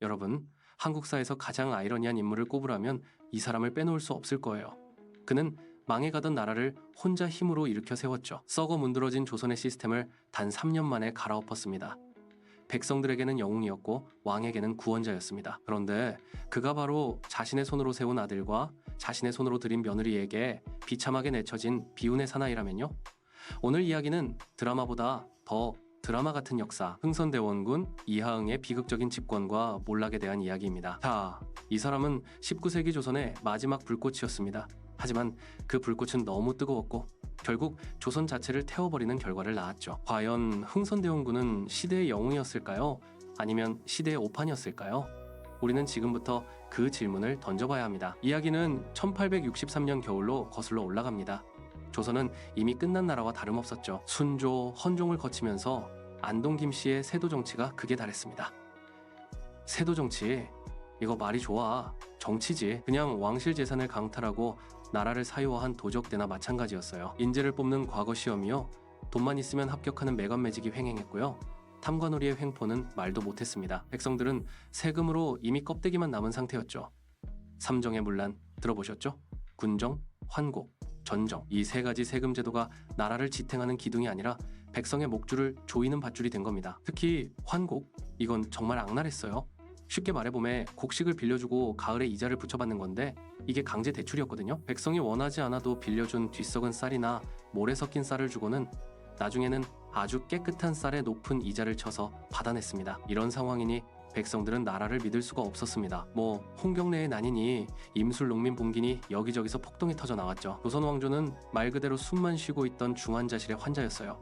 여러분, 한국사에서 가장 아이러니한 인물을 꼽으라면 이 사람을 빼놓을 수 없을 거예요. 그는 망해가던 나라를 혼자 힘으로 일으켜 세웠죠. 썩어 문드러진 조선의 시스템을 단 3년 만에 갈아엎었습니다. 백성들에게는 영웅이었고 왕에게는 구원자였습니다. 그런데 그가 바로 자신의 손으로 세운 아들과 자신의 손으로 들인 며느리에게 비참하게 내쳐진 비운의 사나이라면요? 오늘 이야기는 드라마보다 더 드라마 같은 역사, 흥선대원군 이하응의 비극적인 집권과 몰락에 대한 이야기입니다. 자, 이 사람은 19세기 조선의 마지막 불꽃이었습니다. 하지만 그 불꽃은 너무 뜨거웠고 결국 조선 자체를 태워버리는 결과를 낳았죠. 과연 흥선대원군은 시대의 영웅이었을까요? 아니면 시대의 오판이었을까요? 우리는 지금부터 그 질문을 던져봐야 합니다. 이야기는 1863년 겨울로 거슬러 올라갑니다. 조선은 이미 끝난 나라와 다름없었죠. 순조, 헌종을 거치면서 안동 김씨의 세도 정치가 극에 달했습니다. 세도 정치? 이거 말이 좋아. 정치지. 그냥 왕실 재산을 강탈하고 나라를 사유화한 도적대나 마찬가지였어요. 인재를 뽑는 과거 시험이요. 돈만 있으면 합격하는 매간매직이 횡행했고요. 탐관오리의 횡포는 말도 못했습니다. 백성들은 세금으로 이미 껍데기만 남은 상태였죠. 삼정의 문란 들어보셨죠? 군정, 환곡, 전정, 이 세 가지 세금 제도가 나라를 지탱하는 기둥이 아니라 백성의 목줄을 조이는 밧줄이 된 겁니다. 특히 환곡, 이건 정말 악랄했어요. 쉽게 말해보면 곡식을 빌려주고 가을에 이자를 붙여받는 건데 이게 강제 대출이었거든요. 백성이 원하지 않아도 빌려준 뒤썩은 쌀이나 모래 섞인 쌀을 주고는 나중에는 아주 깨끗한 쌀에 높은 이자를 쳐서 받아냈습니다. 이런 상황이니 백성들은 나라를 믿을 수가 없었습니다. 홍경래의 난이니 임술농민 봉긴이 여기저기서 폭동이 터져 나왔죠. 조선 왕조는 말 그대로 숨만 쉬고 있던 중환자실의 환자였어요.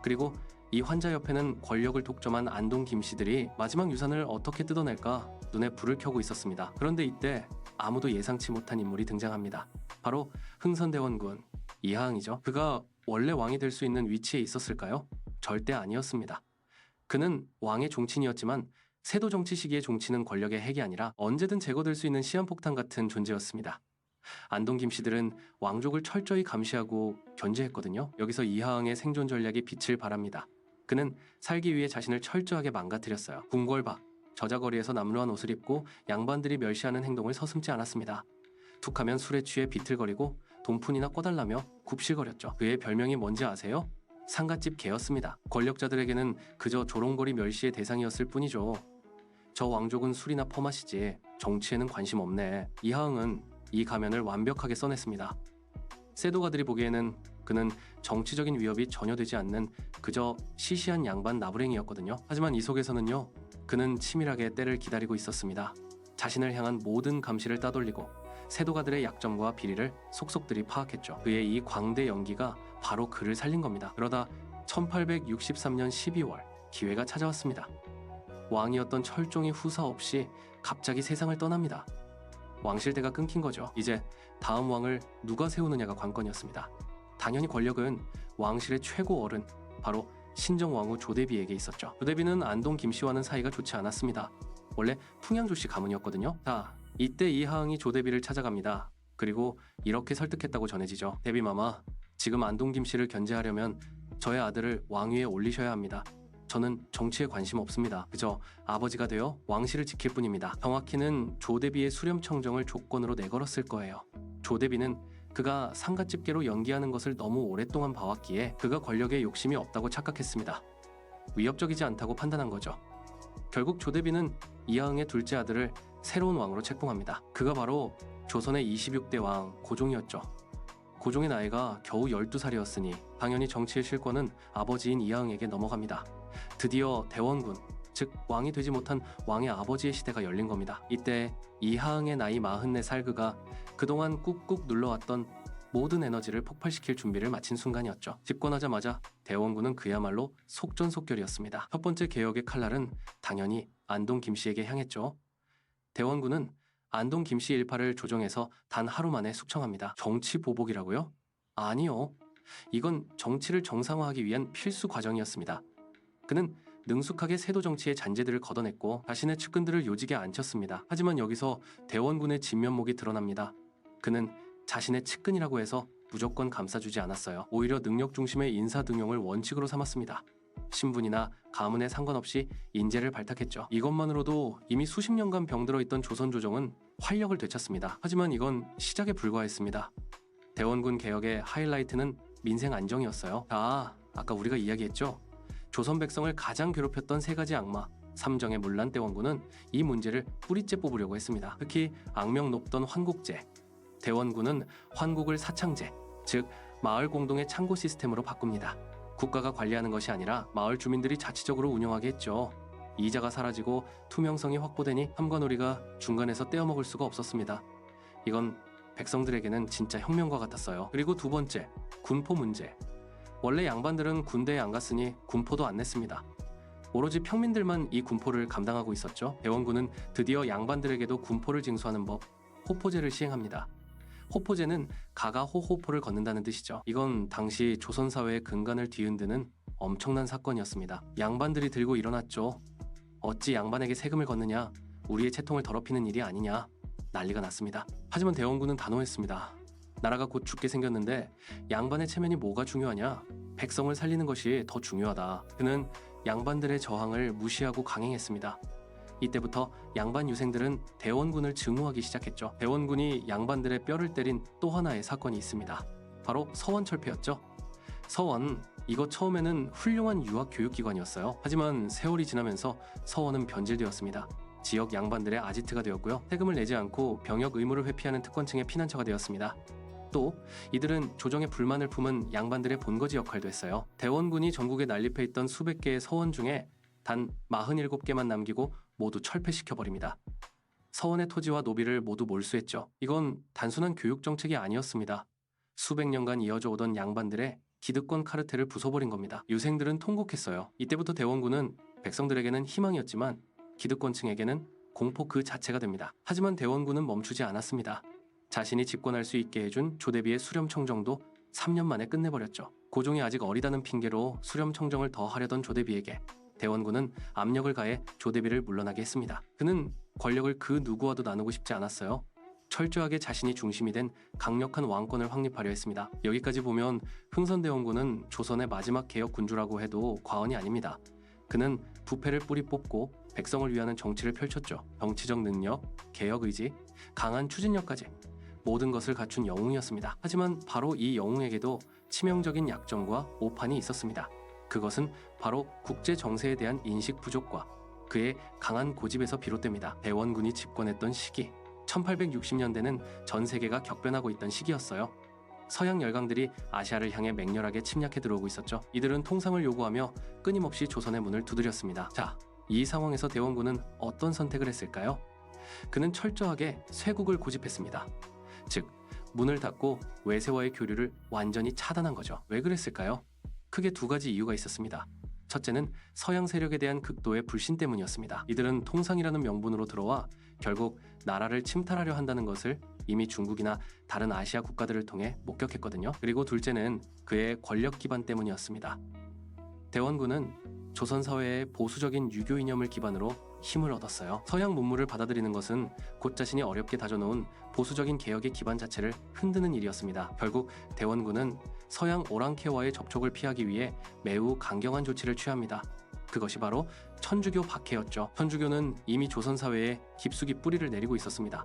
그리고 이 환자 옆에는 권력을 독점한 안동 김씨들이 마지막 유산을 어떻게 뜯어낼까 눈에 불을 켜고 있었습니다. 그런데 이때 아무도 예상치 못한 인물이 등장합니다. 바로 흥선대원군 이하응이죠. 그가 원래 왕이 될 수 있는 위치에 있었을까요? 절대 아니었습니다. 그는 왕의 종친이었지만 세도 정치 시기의 종친은 권력의 핵이 아니라 언제든 제거될 수 있는 시한폭탄 같은 존재였습니다. 안동 김씨들은 왕족을 철저히 감시하고 견제했거든요. 여기서 이하응의 생존 전략이 빛을 발합니다. 그는 살기 위해 자신을 철저하게 망가뜨렸어요. 궁궐박, 저자거리에서 남루한 옷을 입고 양반들이 멸시하는 행동을 서슴지 않았습니다. 툭하면 술에 취해 비틀거리고 돈푼이나 꺼달라며 굽실거렸죠. 그의 별명이 뭔지 아세요? 상갓집 개였습니다. 권력자들에게는 그저 조롱거리 멸시의 대상이었을 뿐이죠. 저 왕족은 술이나 퍼마시지 정치에는 관심 없네. 이하응은 이 가면을 완벽하게 써냈습니다. 세도가들이 보기에는 그는 정치적인 위협이 전혀 되지 않는 그저 시시한 양반 나부랭이였거든요. 하지만 이 속에서는요, 그는 치밀하게 때를 기다리고 있었습니다. 자신을 향한 모든 감시를 따돌리고 세도가들의 약점과 비리를 속속들이 파악했죠. 그의 이 광대 연기가 바로 그를 살린 겁니다. 그러다 1863년 12월 기회가 찾아왔습니다. 왕이었던 철종이 후사 없이 갑자기 세상을 떠납니다. 왕실대가 끊긴 거죠. 이제 다음 왕을 누가 세우느냐가 관건이었습니다. 당연히 권력은 왕실의 최고 어른, 바로 신정왕후 조대비에게 있었죠. 조대비는 안동 김씨와는 사이가 좋지 않았습니다. 원래 풍양조씨 가문이었거든요. 자, 이때 이하응이 조대비를 찾아갑니다. 그리고 이렇게 설득했다고 전해지죠. 대비마마, 지금 안동 김씨를 견제하려면 저의 아들을 왕위에 올리셔야 합니다. 저는 정치에 관심 없습니다. 그저 아버지가 되어 왕실을 지킬 뿐입니다. 정확히는 조대비의 수렴청정을 조건으로 내걸었을 거예요. 조대비는 그가 상갓집계로 연기하는 것을 너무 오랫동안 봐왔기에 그가 권력에 욕심이 없다고 착각했습니다. 위협적이지 않다고 판단한 거죠. 결국 조대비는 이하응의 둘째 아들을 새로운 왕으로 책봉합니다. 그가 바로 조선의 26대 왕 고종이었죠. 고종의 나이가 겨우 12살이었으니 당연히 정치의 실권은 아버지인 이하응에게 넘어갑니다. 드디어 대원군, 즉 왕이 되지 못한 왕의 아버지의 시대가 열린 겁니다. 이때 이하응의 나이 44살 그가 그동안 꾹꾹 눌러왔던 모든 에너지를 폭발시킬 준비를 마친 순간이었죠. 집권하자마자 대원군은 그야말로 속전속결이었습니다. 첫 번째 개혁의 칼날은 당연히 안동 김씨에게 향했죠. 대원군은 안동 김씨 일파를 조정해서 단 하루 만에 숙청합니다. 정치 보복이라고요? 아니요. 이건 정치를 정상화하기 위한 필수 과정이었습니다. 그는 능숙하게 세도 정치의 잔재들을 걷어냈고 자신의 측근들을 요직에 앉혔습니다. 하지만 여기서 대원군의 진면목이 드러납니다. 그는 자신의 측근이라고 해서 무조건 감싸주지 않았어요. 오히려 능력 중심의 인사 등용을 원칙으로 삼았습니다. 신분이나 가문에 상관없이 인재를 발탁했죠. 이것만으로도 이미 수십 년간 병들어 있던 조선 조정은 활력을 되찾습니다. 하지만 이건 시작에 불과했습니다. 대원군 개혁의 하이라이트는 민생 안정이었어요. 아까 우리가 이야기했죠. 조선 백성을 가장 괴롭혔던 세 가지 악마 삼정의 문란 대원군은 이 문제를 뿌리째 뽑으려고 했습니다. 특히 악명 높던 환국제. 대원군은 환국을 사창제, 즉 마을 공동의 창고 시스템으로 바꿉니다. 국가가 관리하는 것이 아니라 마을 주민들이 자치적으로 운영하게 했죠. 이자가 사라지고 투명성이 확보되니 탐관오리가 중간에서 떼어먹을 수가 없었습니다. 이건 백성들에게는 진짜 혁명과 같았어요. 그리고 두 번째, 군포 문제. 원래 양반들은 군대에 안 갔으니 군포도 안 냈습니다. 오로지 평민들만 이 군포를 감당하고 있었죠. 대원군은 드디어 양반들에게도 군포를 징수하는 법, 호포제를 시행합니다. 호포제는 가가호호포를 걷는다는 뜻이죠. 이건 당시 조선 사회의 근간을 뒤흔드는 엄청난 사건이었습니다. 양반들이 들고 일어났죠. 어찌 양반에게 세금을 걷느냐, 우리의 채통을 더럽히는 일이 아니냐, 난리가 났습니다. 하지만 대원군은 단호했습니다. 나라가 곧 죽게 생겼는데 양반의 체면이 뭐가 중요하냐, 백성을 살리는 것이 더 중요하다. 그는 양반들의 저항을 무시하고 강행했습니다. 이때부터 양반 유생들은 대원군을 증오하기 시작했죠. 대원군이 양반들의 뼈를 때린 또 하나의 사건이 있습니다. 바로 서원철폐였죠. 서원, 이거 처음에는 훌륭한 유학 교육기관이었어요. 하지만 세월이 지나면서 서원은 변질되었습니다. 지역 양반들의 아지트가 되었고요. 세금을 내지 않고 병역 의무를 회피하는 특권층의 피난처가 되었습니다. 또 이들은 조정의 불만을 품은 양반들의 본거지 역할도 했어요. 대원군이 전국에 난립해 있던 수백 개의 서원 중에 단 47개만 남기고 모두 철폐시켜버립니다. 서원의 토지와 노비를 모두 몰수했죠. 이건 단순한 교육 정책이 아니었습니다. 수백 년간 이어져 오던 양반들의 기득권 카르텔을 부숴버린 겁니다. 유생들은 통곡했어요. 이때부터 대원군은 백성들에게는 희망이었지만 기득권층에게는 공포 그 자체가 됩니다. 하지만 대원군은 멈추지 않았습니다. 자신이 집권할 수 있게 해준 조대비의 수렴청정도 3년 만에 끝내버렸죠. 고종이 아직 어리다는 핑계로 수렴청정을 더 하려던 조대비에게 대원군은 압력을 가해 조대비를 물러나게 했습니다. 그는 권력을 그 누구와도 나누고 싶지 않았어요. 철저하게 자신이 중심이 된 강력한 왕권을 확립하려 했습니다. 여기까지 보면 흥선대원군은 조선의 마지막 개혁 군주라고 해도 과언이 아닙니다. 그는 부패를 뿌리 뽑고 백성을 위하는 정치를 펼쳤죠. 정치적 능력, 개혁 의지, 강한 추진력까지 모든 것을 갖춘 영웅이었습니다. 하지만 바로 이 영웅에게도 치명적인 약점과 오판이 있었습니다. 그것은 바로 국제 정세에 대한 인식 부족과 그의 강한 고집에서 비롯됩니다. 대원군이 집권했던 시기, 1860년대는 전 세계가 격변하고 있던 시기였어요. 서양 열강들이 아시아를 향해 맹렬하게 침략해 들어오고 있었죠. 이들은 통상을 요구하며 끊임없이 조선의 문을 두드렸습니다. 자, 이 상황에서 대원군은 어떤 선택을 했을까요? 그는 철저하게 쇄국을 고집했습니다. 즉, 문을 닫고 외세와의 교류를 완전히 차단한 거죠. 왜 그랬을까요? 크게 두 가지 이유가 있었습니다. 첫째는 서양 세력에 대한 극도의 불신 때문이었습니다. 이들은 통상이라는 명분으로 들어와 결국 나라를 침탈하려 한다는 것을 이미 중국이나 다른 아시아 국가들을 통해 목격했거든요. 그리고 둘째는 그의 권력 기반 때문이었습니다. 대원군은 조선 사회의 보수적인 유교 이념을 기반으로 힘을 얻었어요. 서양 문물을 받아들이는 것은 곧 자신이 어렵게 다져놓은 보수적인 개혁의 기반 자체를 흔드는 일이었습니다. 결국 대원군은 서양 오랑캐와의 접촉을 피하기 위해 매우 강경한 조치를 취합니다. 그것이 바로 천주교 박해였죠. 천주교는 이미 조선 사회에 깊숙이 뿌리를 내리고 있었습니다.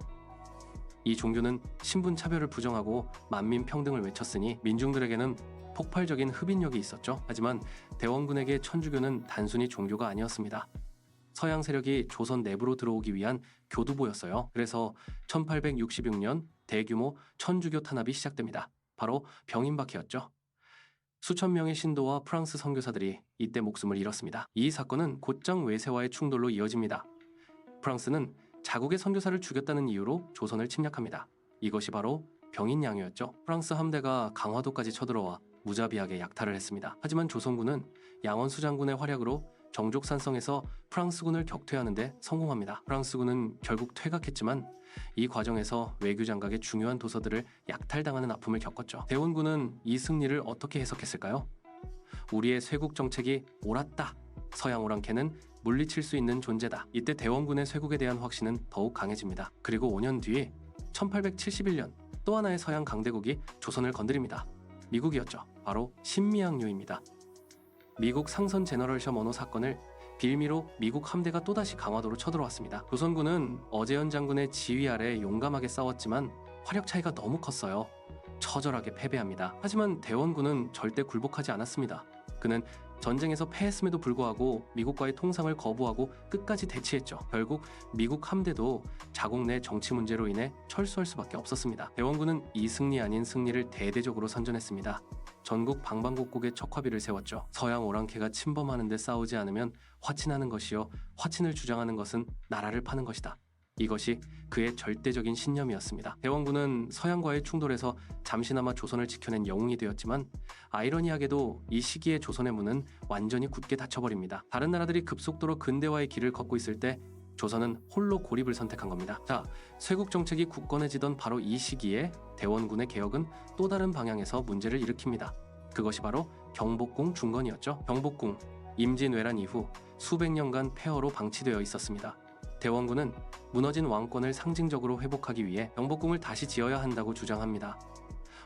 이 종교는 신분 차별을 부정하고 만민 평등을 외쳤으니 민중들에게는 폭발적인 흡인력이 있었죠. 하지만 대원군에게 천주교는 단순히 종교가 아니었습니다. 서양 세력이 조선 내부로 들어오기 위한 교두보였어요. 그래서 1866년 대규모 천주교 탄압이 시작됩니다. 바로 병인박해였죠. 수천 명의 신도와 프랑스 선교사들이 이때 목숨을 잃었습니다. 이 사건은 곧장 외세와의 충돌로 이어집니다. 프랑스는 자국의 선교사를 죽였다는 이유로 조선을 침략합니다. 이것이 바로 병인양요였죠. 프랑스 함대가 강화도까지 쳐들어와 무자비하게 약탈을 했습니다. 하지만 조선군은 양원수 장군의 활약으로 정족산성에서 프랑스군을 격퇴하는 데 성공합니다. 프랑스군은 결국 퇴각했지만 이 과정에서 외교장각의 중요한 도서들을 약탈당하는 아픔을 겪었죠. 대원군은 이 승리를 어떻게 해석했을까요? 우리의 쇄국 정책이 옳았다. 서양 오랑캐는 물리칠 수 있는 존재다. 이때 대원군의 쇄국에 대한 확신은 더욱 강해집니다. 그리고 5년 뒤 1871년 또 하나의 서양 강대국이 조선을 건드립니다. 미국이었죠. 바로 신미양요입니다. 미국 상선 제너럴 셔먼호 사건을 빌미로 미국 함대가 또다시 강화도로 쳐들어왔습니다. 조선군은 어재현 장군의 지휘 아래 용감하게 싸웠지만 화력 차이가 너무 컸어요. 처절하게 패배합니다. 하지만 대원군은 절대 굴복하지 않았습니다. 그는 전쟁에서 패했음에도 불구하고 미국과의 통상을 거부하고 끝까지 대치했죠. 결국 미국 함대도 자국 내 정치 문제로 인해 철수할 수밖에 없었습니다. 대원군은 이 승리 아닌 승리를 대대적으로 선전했습니다. 전국 방방곡곡에 척화비를 세웠죠. 서양 오랑캐가 침범하는데 싸우지 않으면 화친하는 것이요, 화친을 주장하는 것은 나라를 파는 것이다. 이것이 그의 절대적인 신념이었습니다. 대원군은 서양과의 충돌에서 잠시나마 조선을 지켜낸 영웅이 되었지만 아이러니하게도 이 시기에 조선의 문은 완전히 굳게 닫혀버립니다. 다른 나라들이 급속도로 근대화의 길을 걷고 있을 때 조선은 홀로 고립을 선택한 겁니다. 자, 쇄국 정책이 굳건해지던 바로 이 시기에 대원군의 개혁은 또 다른 방향에서 문제를 일으킵니다. 그것이 바로 경복궁 중건이었죠. 경복궁, 임진왜란 이후 수백 년간 폐허로 방치되어 있었습니다. 대원군은 무너진 왕권을 상징적으로 회복하기 위해 경복궁을 다시 지어야 한다고 주장합니다.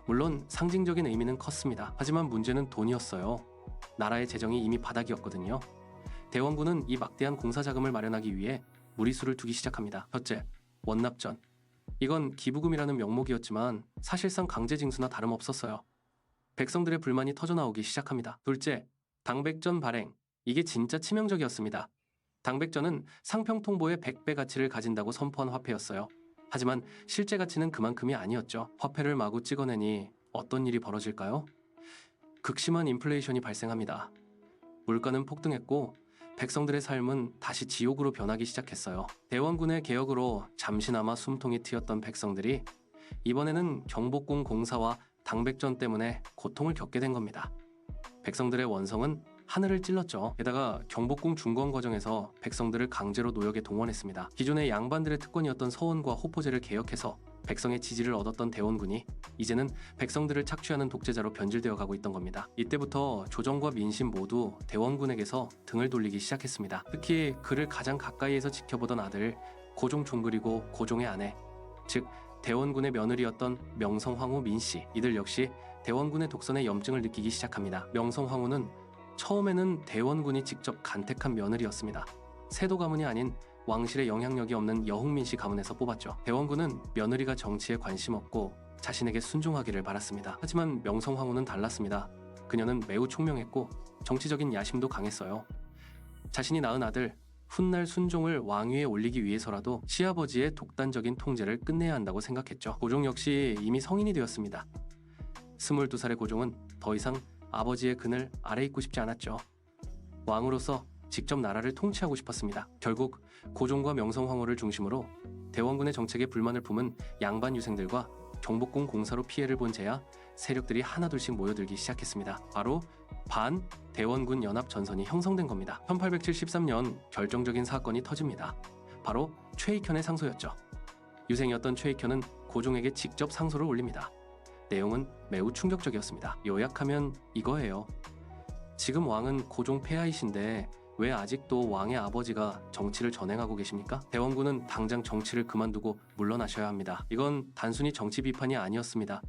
물론 상징적인 의미는 컸습니다. 하지만 문제는 돈이었어요. 나라의 재정이 이미 바닥이었거든요. 대원군은 이 막대한 공사 자금을 마련하기 위해 무리수를 두기 시작합니다. 첫째, 원납전. 이건 기부금이라는 명목이었지만 사실상 강제징수나 다름없었어요. 백성들의 불만이 터져나오기 시작합니다. 둘째, 당백전 발행. 이게 진짜 치명적이었습니다. 당백전은 상평통보의 100배 가치를 가진다고 선포한 화폐였어요. 하지만 실제 가치는 그만큼이 아니었죠. 화폐를 마구 찍어내니 어떤 일이 벌어질까요? 극심한 인플레이션이 발생합니다. 물가는 폭등했고 백성들의 삶은 다시 지옥으로 변하기 시작했어요. 대원군의 개혁으로 잠시나마 숨통이 트였던 백성들이 이번에는 경복궁 공사와 당백전 때문에 고통을 겪게 된 겁니다. 백성들의 원성은 하늘을 찔렀죠. 게다가 경복궁 중건 과정에서 백성들을 강제로 노역에 동원했습니다. 기존의 양반들의 특권이었던 서원과 호포제를 개혁해서 백성의 지지를 얻었던 대원군이 이제는 백성들을 착취하는 독재자로 변질되어 가고 있던 겁니다. 이때부터 조정과 민심 모두 대원군에게서 등을 돌리기 시작했습니다. 특히 그를 가장 가까이에서 지켜보던 아들 고종 종그리고 고종의 아내, 즉 대원군의 며느리였던 명성황후 민씨, 이들 역시 대원군의 독선에 염증을 느끼기 시작합니다. 명성황후는 처음에는 대원군이 직접 간택한 며느리였습니다. 세도 가문이 아닌 왕실의 영향력이 없는 여흥민씨 가문에서 뽑았죠. 대원군은 며느리가 정치에 관심 없고 자신에게 순종하기를 바랐습니다. 하지만 명성황후는 달랐습니다. 그녀는 매우 총명했고 정치적인 야심도 강했어요. 자신이 낳은 아들 훗날 순종을 왕위에 올리기 위해서라도 시아버지의 독단적인 통제를 끝내야 한다고 생각했죠. 고종 역시 이미 성인이 되었습니다. 22살의 고종은 더 이상 아버지의 근을 아래 잇고 싶지 않았죠. 왕으로서 직접 나라를 통치하고 싶었습니다. 결국 고종과 명성황후를 중심으로 대원군의 정책에 불만을 품은 양반 유생들과 경복궁 공사로 피해를 본 제야 세력들이 하나둘씩 모여들기 시작했습니다. 바로 반 대원군 연합 전선이 형성된 겁니다. 1873년 결정적인 사건이 터집니다. 바로 최익현의 상소였죠. 유생이었던 최익현은 고종에게 직접 상소를 올립니다. 내용은 매우 충격적이었습니다. 요약하면 이거예요. 지금 왕은 고종 폐하이신데 왜 아직도 왕의 아버지가 정치를 전행하고 계십니까? 대원군은 당장 정치를 그만두고 물러나셔야 합니다. 이건 단순히 정치 비판이 아니었습니다.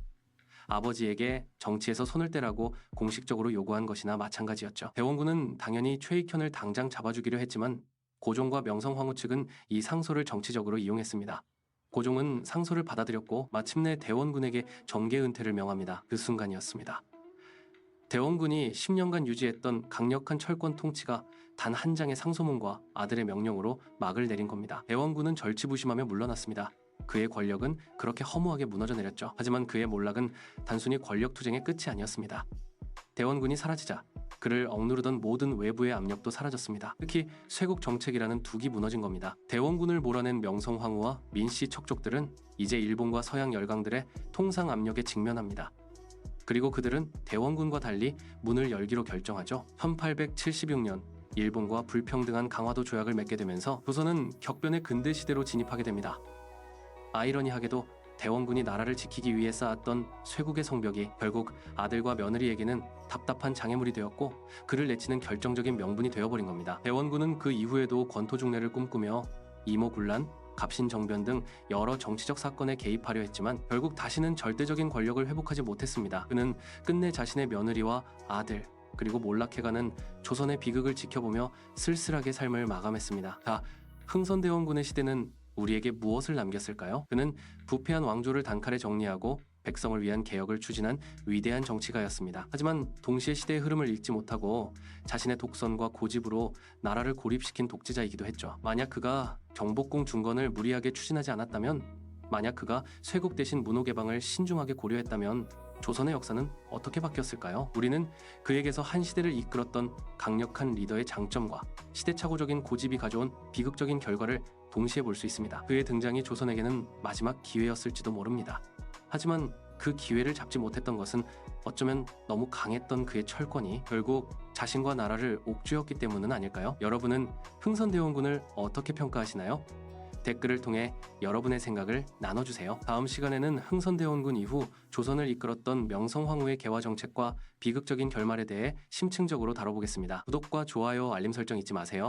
아버지에게 정치에서 손을 떼라고 공식적으로 요구한 것이나 마찬가지였죠. 대원군은 당연히 최익현을 당장 잡아주기로 했지만 고종과 명성황후 측은 이 상소를 정치적으로 이용했습니다. 고종은 상소를 받아들였고 마침내 대원군에게 정계 은퇴를 명합니다. 그 순간이었습니다. 대원군이 10년간 유지했던 강력한 철권 통치가 단 한 장의 상소문과 아들의 명령으로 막을 내린 겁니다. 대원군은 절치부심하며 물러났습니다. 그의 권력은 그렇게 허무하게 무너져 내렸죠. 하지만 그의 몰락은 단순히 권력 투쟁의 끝이 아니었습니다. 대원군이 사라지자 그를 억누르던 모든 외부의 압력도 사라졌습니다. 특히 쇄국 정책이라는 둑이 무너진 겁니다. 대원군을 몰아낸 명성황후와 민씨 척족들은 이제 일본과 서양 열강들의 통상 압력에 직면합니다. 그리고 그들은 대원군과 달리 문을 열기로 결정하죠. 1876년 일본과 불평등한 강화도 조약을 맺게 되면서 조선은 격변의 근대시대로 진입하게 됩니다. 아이러니하게도 대원군이 나라를 지키기 위해 쌓았던 쇄국의 성벽이 결국 아들과 며느리에게는 답답한 장애물이 되었고 그를 내치는 결정적인 명분이 되어버린 겁니다. 대원군은 그 이후에도 권토중래를 꿈꾸며 이모군란, 갑신정변 등 여러 정치적 사건에 개입하려 했지만 결국 다시는 절대적인 권력을 회복하지 못했습니다. 그는 끝내 자신의 며느리와 아들, 그리고 몰락해가는 조선의 비극을 지켜보며 쓸쓸하게 삶을 마감했습니다. 자, 흥선대원군의 시대는 우리에게 무엇을 남겼을까요? 그는 부패한 왕조를 단칼에 정리하고 백성을 위한 개혁을 추진한 위대한 정치가였습니다. 하지만 동시에 시대의 흐름을 읽지 못하고 자신의 독선과 고집으로 나라를 고립시킨 독재자이기도 했죠. 만약 그가 경복궁 중건을 무리하게 추진하지 않았다면, 만약 그가 쇄국 대신 문호 개방을 신중하게 고려했다면 조선의 역사는 어떻게 바뀌었을까요? 우리는 그에게서 한 시대를 이끌었던 강력한 리더의 장점과 시대착오적인 고집이 가져온 비극적인 결과를 동시에 볼 수 있습니다. 그의 등장이 조선에게는 마지막 기회였을지도 모릅니다. 하지만 그 기회를 잡지 못했던 것은 어쩌면 너무 강했던 그의 철권이 결국 자신과 나라를 옥죄었기 때문은 아닐까요? 여러분은 흥선대원군을 어떻게 평가하시나요? 댓글을 통해 여러분의 생각을 나눠주세요. 다음 시간에는 흥선대원군 이후 조선을 이끌었던 명성황후의 개화 정책과 비극적인 결말에 대해 심층적으로 다뤄보겠습니다. 구독과 좋아요, 알림 설정 잊지 마세요.